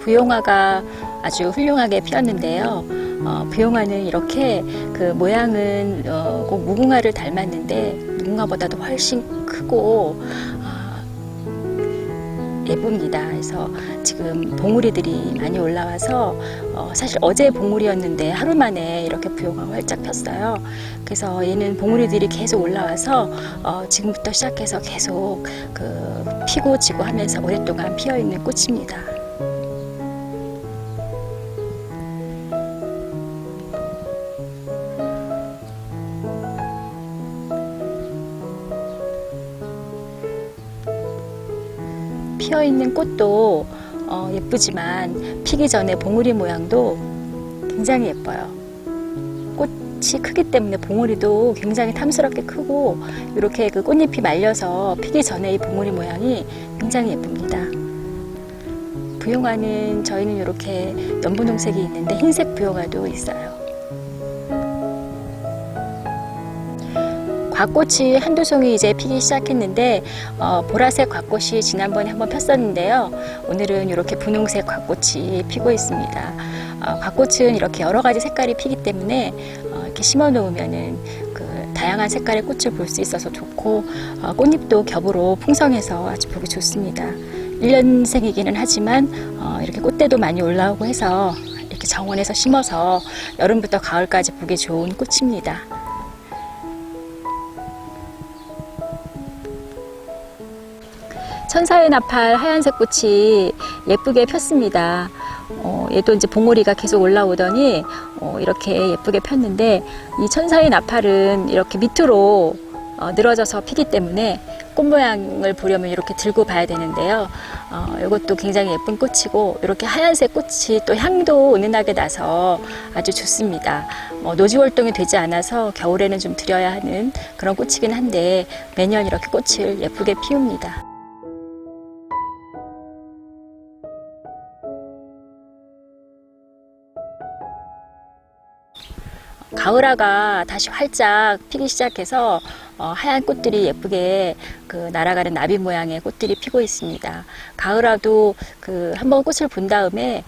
부용화가 아주 훌륭하게 피었는데요. 부용화는 이렇게 그 모양은 꼭 무궁화를 닮았는데 무궁화보다도 훨씬 크고 예쁩니다. 그래서 지금 봉우리들이 많이 올라와서 사실 어제 봉우리였는데 하루 만에 이렇게 부용화가 활짝 폈어요. 그래서 얘는 봉우리들이 계속 올라와서 지금부터 시작해서 계속 그 피고 지고 하면서 오랫동안 피어 있는 꽃입니다. 피어있는 꽃도 예쁘지만 피기 전에 봉우리 모양도 굉장히 예뻐요. 꽃이 크기 때문에 봉우리도 굉장히 탐스럽게 크고 이렇게 그 꽃잎이 말려서 피기 전에 이 봉우리 모양이 굉장히 예쁩니다. 부용화는 저희는 이렇게 연분홍색이 있는데 흰색 부용화도 있어요. 곽꽃이 한두 송이 이제 피기 시작했는데 보라색 곽꽃이 지난번에 한번 폈었는데요. 오늘은 이렇게 분홍색 곽꽃이 피고 있습니다. 곽꽃은 이렇게 여러 가지 색깔이 피기 때문에 이렇게 심어 놓으면은 그 다양한 색깔의 꽃을 볼 수 있어서 좋고 꽃잎도 겹으로 풍성해서 아주 보기 좋습니다. 1년생이기는 하지만 이렇게 꽃대도 많이 올라오고 해서 이렇게 정원에서 심어서 여름부터 가을까지 보기 좋은 꽃입니다. 천사의 나팔 하얀색 꽃이 예쁘게 폈습니다. 얘도 이제 봉우리가 계속 올라오더니 이렇게 예쁘게 폈는데 이 천사의 나팔은 이렇게 밑으로 늘어져서 피기 때문에 꽃 모양을 보려면 이렇게 들고 봐야 되는데요. 이것도 굉장히 예쁜 꽃이고 이렇게 하얀색 꽃이 또 향도 은은하게 나서 아주 좋습니다. 노지 활동이 되지 않아서 겨울에는 좀 드려야 하는 그런 꽃이긴 한데 매년 이렇게 꽃을 예쁘게 피웁니다. 가을화가 다시 활짝 피기 시작해서 하얀 꽃들이 예쁘게 그 날아가는 나비 모양의 꽃들이 피고 있습니다. 가을화도 그 한번 꽃을 본 다음에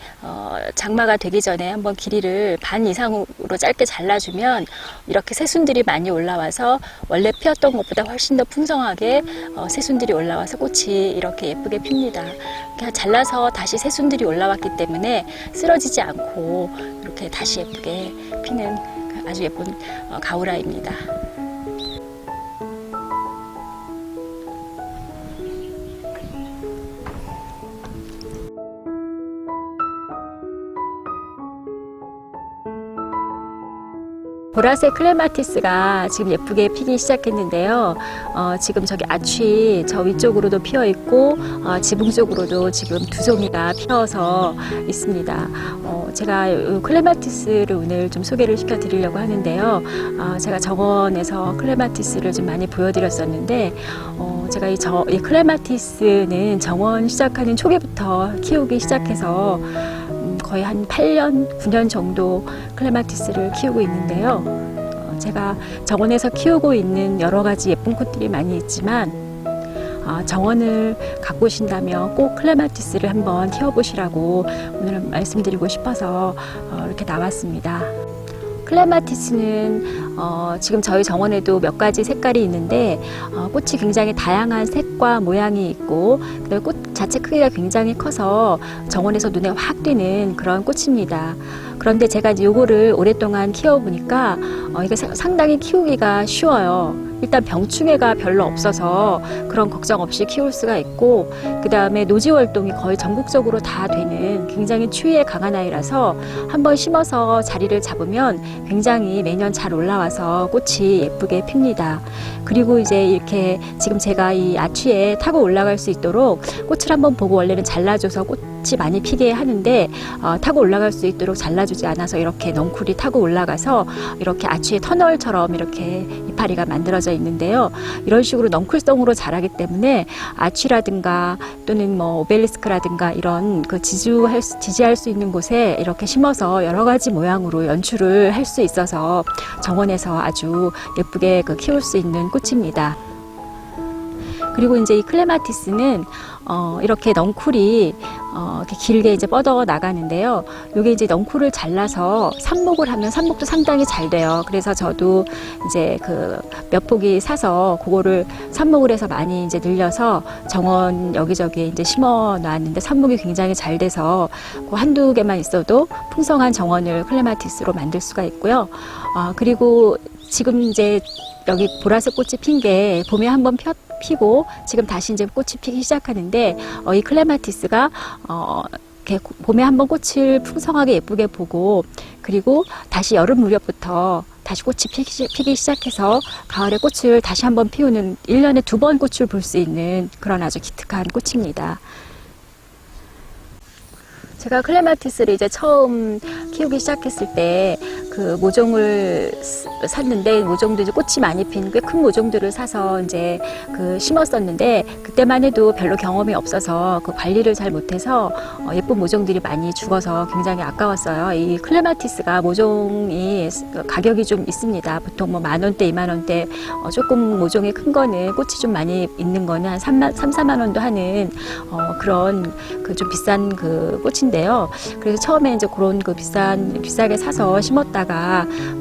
장마가 되기 전에 한번 길이를 반 이상으로 짧게 잘라주면 이렇게 새순들이 많이 올라와서 원래 피었던 것보다 훨씬 더 풍성하게 새순들이 올라와서 꽃이 이렇게 예쁘게 핍니다. 그냥 잘라서 다시 새순들이 올라왔기 때문에 쓰러지지 않고 이렇게 다시 예쁘게 피는 아주 예쁜 가을화입니다. 보라색 클레마티스가 지금 예쁘게 피기 시작했는데요. 지금 저기 아취 저 위쪽으로도 피어 있고 지붕 쪽으로도 지금 두 송이가 피어서 있습니다. 제가 클레마티스를 오늘 좀 소개를 시켜 드리려고 하는데요. 제가 정원에서 클레마티스를 좀 많이 보여드렸었는데 제가 이 클레마티스는 정원 시작하는 초기부터 키우기 시작해서 거의 한 8년, 9년 정도 클레마티스를 키우고 있는데요. 제가 정원에서 키우고 있는 여러 가지 예쁜 꽃들이 많이 있지만 정원을 가꾸신다면 꼭 클레마티스를 한번 키워보시라고 오늘 말씀드리고 싶어서 이렇게 나왔습니다. 클레마티스는 지금 저희 정원에도 몇 가지 색깔이 있는데 꽃이 굉장히 다양한 색과 모양이 있고 그다음에 꽃 자체 크기가 굉장히 커서 정원에서 눈에 확 띄는 그런 꽃입니다. 그런데 제가 요거를 오랫동안 키워보니까 이게 상당히 키우기가 쉬워요. 일단 병충해가 별로 없어서 그런 걱정 없이 키울 수가 있고 그 다음에 노지 활동이 거의 전국적으로 다 되는 굉장히 추위에 강한 아이라서 한번 심어서 자리를 잡으면 굉장히 매년 잘 올라와서 꽃이 예쁘게 핍니다. 그리고 이제 이렇게 지금 제가 이 아취에 타고 올라갈 수 있도록 꽃을 한번 보고 원래는 잘라줘서 꽃이 많이 피게 하는데 타고 올라갈 수 있도록 잘라주지 않아서 이렇게 넝쿨이 타고 올라가서 이렇게 아취의 터널처럼 이렇게 이파리가 만들어져 있는데요. 이런 식으로 넝쿨성으로 자라기 때문에 아취라든가 또는 뭐 오벨리스크라든가 이런 그 지지할 수 있는 곳에 이렇게 심어서 여러 가지 모양으로 연출을 할 수 있어서 정원에서 아주 예쁘게 키울 수 있는 꽃입니다. 그리고 이제 이 클레마티스는 이렇게 넝쿨이 이렇게 길게 이제 뻗어 나가는데요. 이게 이제 넝쿨을 잘라서 삽목을 하면 삽목도 상당히 잘 돼요. 그래서 저도 이제 그 몇 포기 사서 그거를 삽목을 해서 많이 이제 늘려서 정원 여기저기 이제 심어 놨는데 삽목이 굉장히 잘 돼서 그 한두 개만 있어도 풍성한 정원을 클레마티스로 만들 수가 있고요. 그리고 지금 이제 여기 보라색 꽃이 핀 게 봄에 한번 피고 지금 다시 이제 꽃이 피기 시작하는데 이 클레마티스가 이렇게 봄에 한번 꽃을 풍성하게 예쁘게 보고 그리고 다시 여름 무렵부터 다시 꽃이 피기 시작해서 가을에 꽃을 다시 한번 피우는 1년에 2번 꽃을 볼 수 있는 그런 아주 기특한 꽃입니다. 제가 클레마티스를 이제 처음 키우기 시작했을 때 그 모종을 샀는데 모종도 이제 꽃이 많이 핀 꽤 큰 모종들을 사서 이제 그 심었었는데 그때만 해도 별로 경험이 없어서 그 관리를 잘 못해서 예쁜 모종들이 많이 죽어서 굉장히 아까웠어요. 이 클레마티스가 모종이 가격이 좀 있습니다. 보통 뭐 10,000원대, 20,000원대 조금 모종이 큰 거는 꽃이 좀 많이 있는 거는 한 4만 원도 하는 그런 그 좀 비싼 그 꽃인데요. 그래서 처음에 이제 그런 그 비싸게 사서 심었다가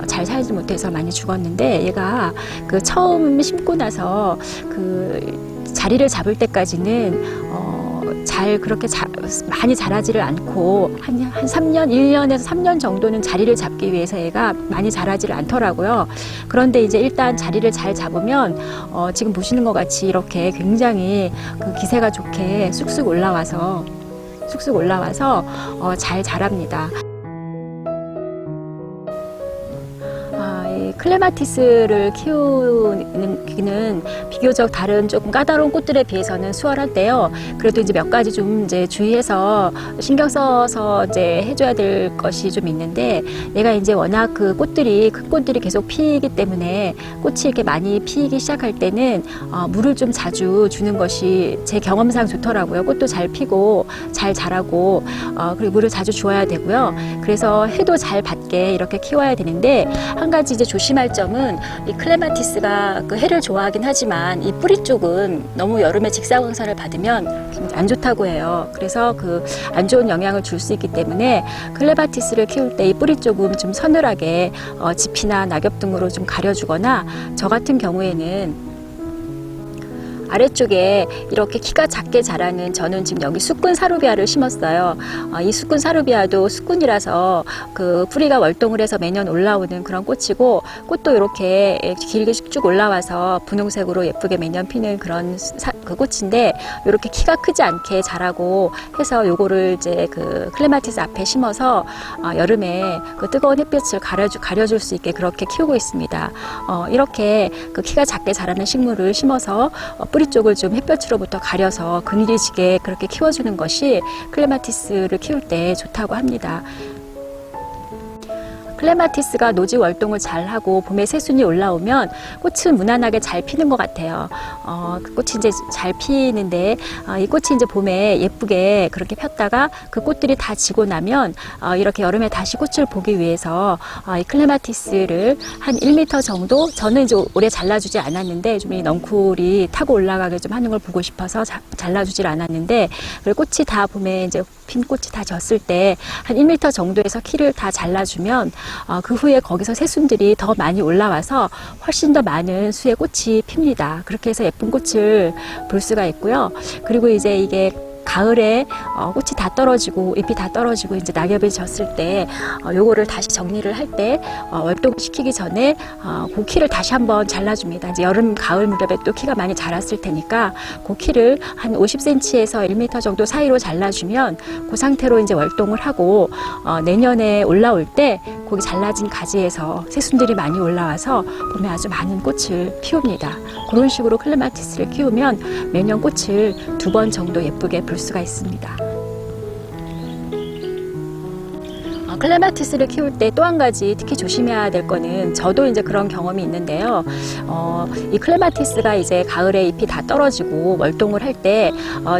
잘 살지 못해서 많이 죽었는데 얘가 그 처음 심고 나서 그 자리를 잡을 때까지는 잘 그렇게 많이 자라지를 않고 한 3년, 1년에서 3년 정도는 자리를 잡기 위해서 얘가 많이 자라지를 않더라고요. 그런데 이제 일단 자리를 잘 잡으면 지금 보시는 것 같이 이렇게 굉장히 그 기세가 좋게 쑥쑥 올라와서 잘 자랍니다. 클레마티스를 키우는 비교적 다른 조금 까다로운 꽃들에 비해서는 수월한데요. 그래도 이제 몇 가지 좀 이제 주의해서 신경 써서 이제 해줘야 될 것이 좀 있는데, 얘가 이제 워낙 그 꽃들이 큰 꽃들이 계속 피기 때문에 꽃이 이렇게 많이 피기 시작할 때는 물을 좀 자주 주는 것이 제 경험상 좋더라고요. 꽃도 잘 피고 잘 자라고 그리고 물을 자주 주어야 되고요. 그래서 해도 잘 받게 이렇게 키워야 되는데, 한 가지 이제 조심할 점은 이 클레마티스가 그 해를 좋아하긴 하지만 이 뿌리 쪽은 너무 여름에 직사광선을 받으면 굉장히 안 좋다고 해요. 그래서 그 안 좋은 영향을 줄 수 있기 때문에 클레마티스를 키울 때 이 뿌리 쪽은 좀 서늘하게 지피나 낙엽 등으로 좀 가려주거나, 저 같은 경우에는 아래쪽에 이렇게 키가 작게 자라는, 저는 지금 여기 수꾼 사루비아를 심었어요. 이 수꾼 사루비아도 수꾼이라서 그 뿌리가 월동을 해서 매년 올라오는 그런 꽃이고, 꽃도 이렇게 길게 쭉 올라와서 분홍색으로 예쁘게 매년 피는 그런 그 꽃인데, 이렇게 키가 크지 않게 자라고 해서 요거를 이제 그 클레마티스 앞에 심어서 여름에 그 뜨거운 햇볕을 가려줄 수 있게 그렇게 키우고 있습니다. 이렇게 그 키가 작게 자라는 식물을 심어서 뿌리 쪽을 좀 햇볕으로부터 가려서 그늘지게 그렇게 키워주는 것이 클레마티스를 키울 때 좋다고 합니다. 클레마티스가 노지 월동을 잘 하고 봄에 새순이 올라오면 꽃은 무난하게 잘 피는 것 같아요. 꽃이 이제 잘 피는데, 이 꽃이 이제 봄에 예쁘게 그렇게 폈다가 그 꽃들이 다 지고 나면 이렇게 여름에 다시 꽃을 보기 위해서 이 클레마티스를 한 1m 정도, 저는 이제 오래 잘라주지 않았는데 좀 이 넝쿨이 타고 올라가게 좀 하는 걸 보고 싶어서 잘라주질 않았는데, 그리고 꽃이 다 봄에 이제 핀 꽃이 다 졌을 때 한 1m 정도에서 키를 다 잘라주면 그 후에 거기서 새순들이 더 많이 올라와서 훨씬 더 많은 수의 꽃이 핍니다. 그렇게 해서 예쁜 꽃을 볼 수가 있고요. 그리고 이제 이게 가을에 꽃이 다 떨어지고 잎이 다 떨어지고 이제 낙엽이 졌을 때 요거를 다시 정리를 할 때 월동시키기 전에 그 키를 다시 한번 잘라줍니다. 이제 여름 가을 무렵에 또 키가 많이 자랐을 테니까 그 키를 한 50cm에서 1m 정도 사이로 잘라주면 그 상태로 이제 월동을 하고 내년에 올라올 때 거기 잘라진 가지에서 새순들이 많이 올라와서 봄에 아주 많은 꽃을 피웁니다. 그런 식으로 클레마티스를 키우면 매년 꽃을 2번 정도 예쁘게 볼 수가 있습니다. 클레마티스를 키울 때 또 한 가지 특히 조심해야 될 거는 저도 이제 그런 경험이 있는데요. 이 클레마티스가 이제 가을에 잎이 다 떨어지고 월동을 할 때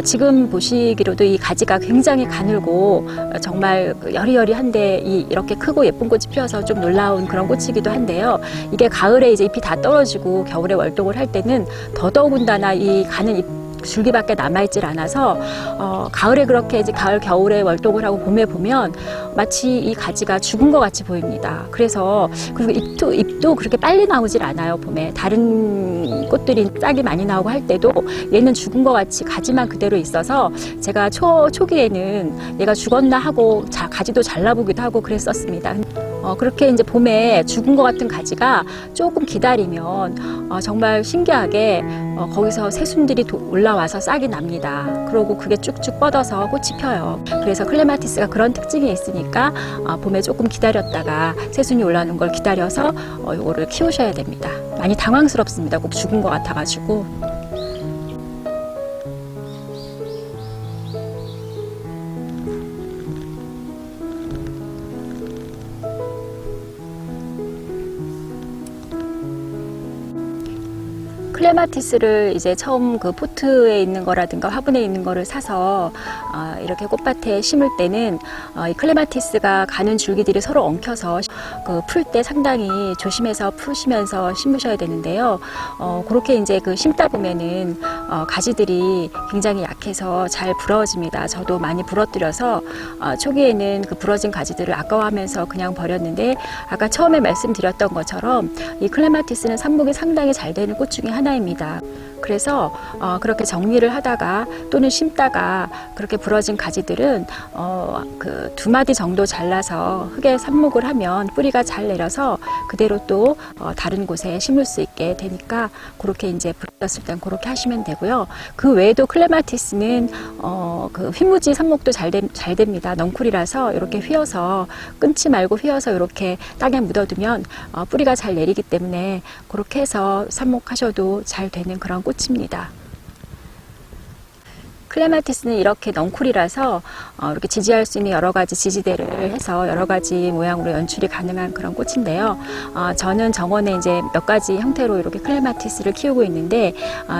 지금 보시기로도 이 가지가 굉장히 가늘고 정말 여리여리한데 이렇게 크고 예쁜 꽃이 피어서 좀 놀라운 그런 꽃이기도 한데요. 이게 가을에 이제 잎이 다 떨어지고 겨울에 월동을 할 때는 더더군다나 이 가는 잎 줄기밖에 남아있질 않아서 가을에 그렇게 이제 가을 겨울에 월동을 하고 봄에 보면 마치 이 가지가 죽은 것 같이 보입니다. 그래서 그리고 잎도 그렇게 빨리 나오질 않아요. 봄에 다른 꽃들이 싹이 많이 나오고 할 때도 얘는 죽은 것 같이 가지만 그대로 있어서 제가 초기에는 얘가 죽었나 하고 가지도 잘라보기도 하고 그랬었습니다. 그렇게 이제 봄에 죽은 것 같은 가지가 조금 기다리면 정말 신기하게 거기서 새순들이 올라와서 싹이 납니다. 그러고 그게 쭉쭉 뻗어서 꽃이 펴요. 그래서 클레마티스가 그런 특징이 있으니까 봄에 조금 기다렸다가 새순이 올라오는 걸 기다려서 이거를 키우셔야 됩니다. 많이 당황스럽습니다. 꼭 죽은 것 같아가지고. 클레마티스를 이제 처음 그 포트에 있는 거라든가 화분에 있는 거를 사서 이렇게 꽃밭에 심을 때는 이 클레마티스가 가는 줄기들이 서로 엉켜서 그 풀 때 상당히 조심해서 푸시면서 심으셔야 되는데요. 그렇게 이제 그 심다 보면은 가지들이 굉장히 약해서 잘 부러집니다. 저도 많이 부러뜨려서 초기에는 그 부러진 가지들을 아까워하면서 그냥 버렸는데 아까 처음에 말씀드렸던 것처럼 이 클레마티스는 삽목이 상당히 잘 되는 꽃 중에 하나입니다. 그래서 그렇게 정리를 하다가 또는 심다가 그렇게 부러진 가지들은 그 2마디 정도 잘라서 흙에 삽목을 하면 뿌리가 잘 내려서 그대로 또 다른 곳에 심을 수 있게 되니까 그렇게 이제 부러졌을 땐 그렇게 하시면 되고요. 그 외에도 클레마티스는 그 휘무지 삽목도 잘 됩니다. 넝쿨이라서 이렇게 휘어서 끊지 말고 휘어서 이렇게 땅에 묻어두면 뿌리가 잘 내리기 때문에 그렇게 해서 삽목하셔도 잘 되는 그런 꽃입니다. 클레마티스는 이렇게 넝쿨이라서 이렇게 지지할 수 있는 여러 가지 지지대를 해서 여러 가지 모양으로 연출이 가능한 그런 꽃인데요. 저는 정원에 이제 몇 가지 형태로 이렇게 클레마티스를 키우고 있는데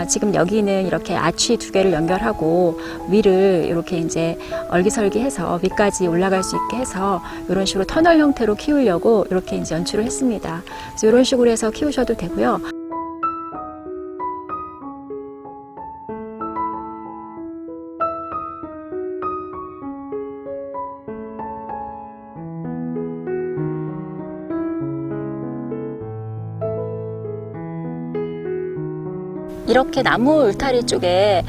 지금 여기는 이렇게 아치 2개를 연결하고 위를 이렇게 이제 얼기설기해서 위까지 올라갈 수 있게 해서 이런 식으로 터널 형태로 키우려고 이렇게 이제 연출을 했습니다. 그래서 이런 식으로 해서 키우셔도 되고요. 이렇게 나무 울타리 쪽에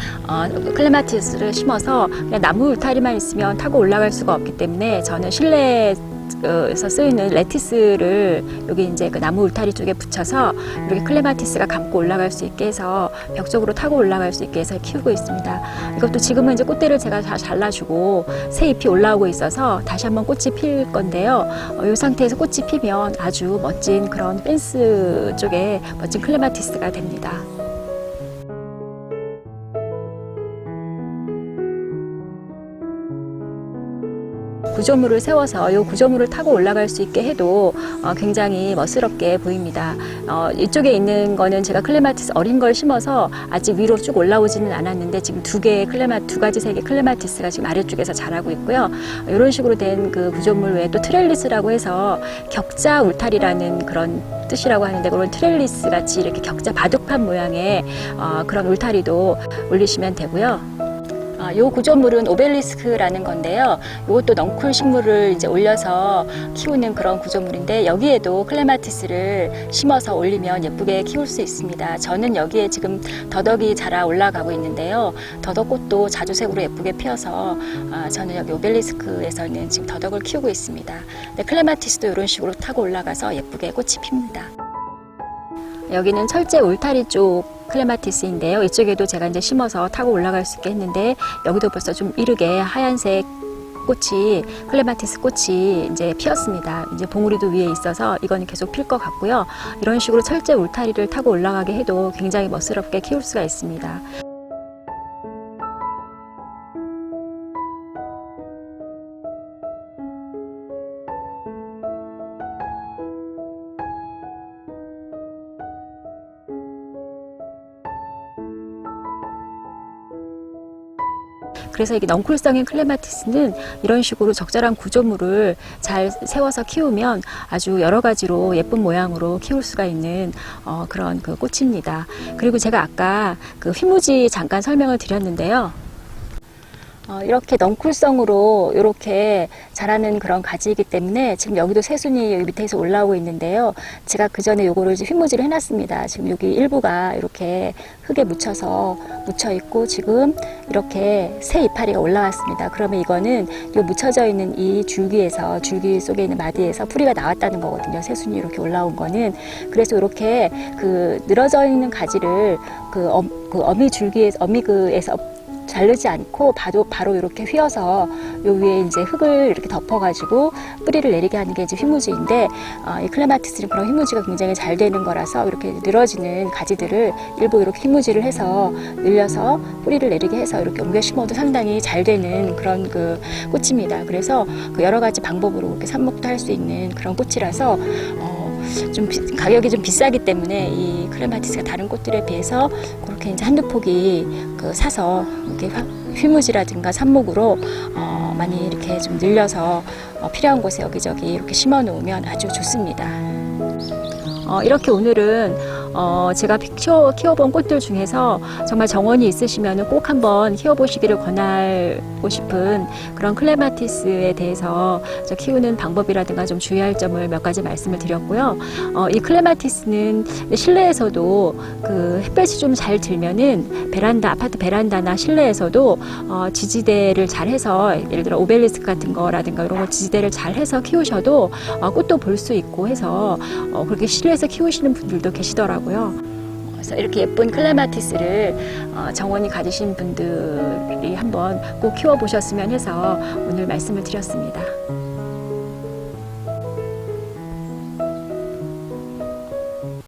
클레마티스를 심어서 그냥 나무 울타리만 있으면 타고 올라갈 수가 없기 때문에 저는 실내에서 쓰이는 레티스를 여기 이제 그 나무 울타리 쪽에 붙여서 이렇게 클레마티스가 감고 올라갈 수 있게 해서 벽 쪽으로 타고 올라갈 수 있게 해서 키우고 있습니다. 이것도 지금은 이제 꽃대를 제가 다 잘라주고 새 잎이 올라오고 있어서 다시 한번 꽃이 필 건데요. 이 상태에서 꽃이 피면 아주 멋진 그런 펜스 쪽에 멋진 클레마티스가 됩니다. 구조물을 세워서 이 구조물을 타고 올라갈 수 있게 해도 굉장히 멋스럽게 보입니다. 이쪽에 있는 거는 제가 클레마티스 어린 걸 심어서 아직 위로 쭉 올라오지는 않았는데 지금 두 가지 색의 클레마티스가 지금 아래쪽에서 자라고 있고요. 이런 식으로 된 그 구조물 외에 또 트렐리스라고 해서 격자 울타리라는 그런 뜻이라고 하는데 그런 트렐리스 같이 이렇게 격자 바둑판 모양의 그런 울타리도 올리시면 되고요. 이 구조물은 오벨리스크라는 건데요. 이것도 넝쿨 식물을 이제 올려서 키우는 그런 구조물인데 여기에도 클레마티스를 심어서 올리면 예쁘게 키울 수 있습니다. 저는 여기에 지금 더덕이 자라 올라가고 있는데요. 더덕꽃도 자주색으로 예쁘게 피어서 저는 여기 오벨리스크에서는 지금 더덕을 키우고 있습니다. 근데 클레마티스도 이런 식으로 타고 올라가서 예쁘게 꽃이 핍니다. 여기는 철제 울타리 쪽 클레마티스인데요. 이쪽에도 제가 이제 심어서 타고 올라갈 수 있게 했는데 여기도 벌써 좀 이르게 하얀색 꽃이 클레마티스 꽃이 이제 피었습니다. 이제 봉우리도 위에 있어서 이거는 계속 필 것 같고요. 이런 식으로 철제 울타리를 타고 올라가게 해도 굉장히 멋스럽게 키울 수가 있습니다. 그래서 이게 넝쿨성인 클레마티스는 이런 식으로 적절한 구조물을 잘 세워서 키우면 아주 여러 가지로 예쁜 모양으로 키울 수가 있는 그런 그 꽃입니다. 그리고 제가 아까 그 휘무지 잠깐 설명을 드렸는데요. 이렇게 넝쿨성으로 이렇게 자라는 그런 가지이기 때문에 지금 여기도 새순이 여기 밑에서 올라오고 있는데요. 제가 그 전에 요거를 이제 휘무지를 해놨습니다. 지금 여기 일부가 이렇게 흙에 묻혀 있고 지금 이렇게 새 이파리가 올라왔습니다. 그러면 이거는 요 묻혀져 있는 이 줄기 속에 있는 마디에서 뿌리가 나왔다는 거거든요. 새순이 이렇게 올라온 거는. 그래서 이렇게 그 늘어져 있는 가지를 그 어미그에서 자르지 않고 바로 이렇게 휘어서 요 위에 이제 흙을 이렇게 덮어가지고 뿌리를 내리게 하는 게 이제 휘무지인데, 이 클레마티스는 그런 휘무지가 굉장히 잘 되는 거라서 이렇게 늘어지는 가지들을 일부 이렇게 휘무지를 해서 늘려서 뿌리를 내리게 해서 이렇게 옮겨 심어도 상당히 잘 되는 그런 그 꽃입니다. 그래서 그 여러 가지 방법으로 이렇게 삽목도 할 수 있는 그런 꽃이라서 좀 가격이 좀 비싸기 때문에 이 클레마티스가 다른 꽃들에 비해서 그렇게 이제 한두 포기 사서 이렇게 휘무지라든가 삽목으로 많이 이렇게 좀 늘려서 필요한 곳에 여기저기 이렇게 심어 놓으면 아주 좋습니다. 이렇게 오늘은 제가 키워본 꽃들 중에서 정말 정원이 있으시면 꼭 한번 키워보시기를 권하고 싶은 그런 클레마티스에 대해서 키우는 방법이라든가 좀 주의할 점을 몇 가지 말씀을 드렸고요. 이 클레마티스는 실내에서도 그 햇볕이 좀 잘 들면은 아파트 베란다나 실내에서도 지지대를 잘 해서, 예를 들어 오벨리스크 같은 거라든가 이런 거 지지대를 잘 해서 키우셔도 꽃도 볼 수 있고 해서 그렇게 실내에서 키우시는 분들도 계시더라고요. 그래서 이렇게 예쁜 클레마티스를 정원이 가지신 분들이 한번 꼭 키워보셨으면 해서 오늘 말씀을 드렸습니다.